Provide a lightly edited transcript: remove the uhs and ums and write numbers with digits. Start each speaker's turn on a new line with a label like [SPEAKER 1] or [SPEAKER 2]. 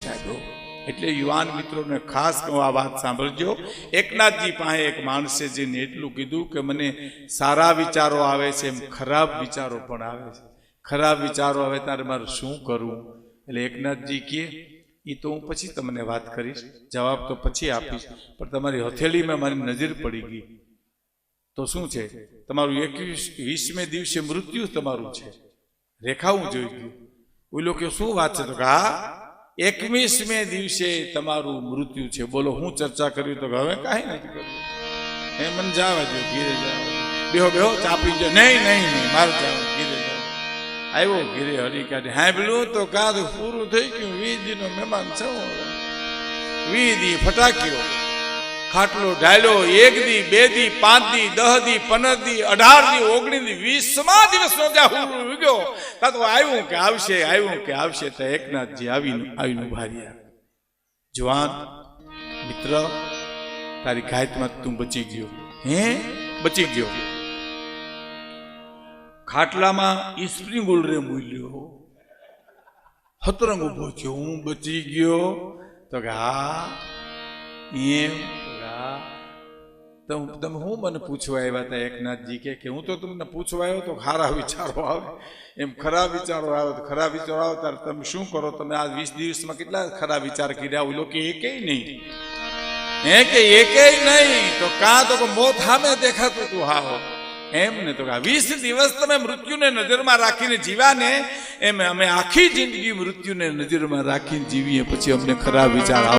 [SPEAKER 1] સાહેબ એટલે યુવાન મિત્રોને ખાસ આ વાત સાંભળજો. એકનાથજી પાસે એક માણસે જઈને એટલું કીધું કે મને સારા વિચારો આવે છે એમ ખરાબ વિચારો પણ આવે છે. ખરાબ વિચારો આવે ત્યારે મારે શું કરવું? એટલે એકનાથજી કહે એ તો હું પછી તમને વાત કરીશ, જવાબ તો પછી આપીશ, પણ તમારી હથેળીમાં મારી નજર પડી ગઈ. તો શું છે? તમારું 21મે દિવસે મૃત્યુ તમારું છે. રેખાવું જોઈ ગયું. ઓલો કે શું વાત છે? તો કે હા 21મે દિવસે તમારું મૃત્યુ છે. બોલો હું ચર્ચા કર્યું? તો હવે કાંઈ નથી કર્યું. એ મને જવા દો, ઘીરે જવા બેહો બેહો ચાપી જાય. નહીં નહીં નહીં મારે જવા, ઘીરે જવા. આવ્યો ઘીરે હરી કાઢી હાંભળ્યું તો કાદ પૂરું થઈ ગયું. 20 દીનો મહેમાન છો. 20 દી ફટાક્યો, ખાટલો ઢાલ્યો. 1 દી 2 દી 5 દી 10 દી 15 દી 18 દી 19 દી 20મા દિવસનો જ્યાં હું ગયો તા તો આવ્યું કે આવશે, આવ્યું કે આવશે. તો એકનાથજી આવીને ભાર્યા. જવાન મિત્ર, તારી ઘાતમાં તું બચી ગયો. હે બચી ગયો. ખાટલામાં સ્પ્રિંગ ઉલરે મૂલ્યો હતરંગ ઉભો થયો. હું બચી ગયો? તો કે હા. એમ તમે હું મને પૂછવા આવ્યા હતા? એકનાથજી કે હું તો તમને પૂછવા આવ્યો તો સારા વિચારો આવે. એમ ખરાબ વિચારો આવે તો ખરાબ વિચારો આવે ત્યારે તમે શું કરો? તમે આ 20 દિવસમાં કેટલા ખરાબ વિચાર કર્યા? ઓલો કે એકેય નહીં. હે કે એકેય નહીં? તો કાં તો મોત સામે દેખાતું તું હાવ એમ ને? તો 20 દિવસ તમે મૃત્યુને નજરમાં રાખીને જીવ્યા ને, એમ અમે આખી જિંદગી મૃત્યુને નજરમાં રાખીને જીવીએ, પછી અમને ખરાબ વિચાર આવે.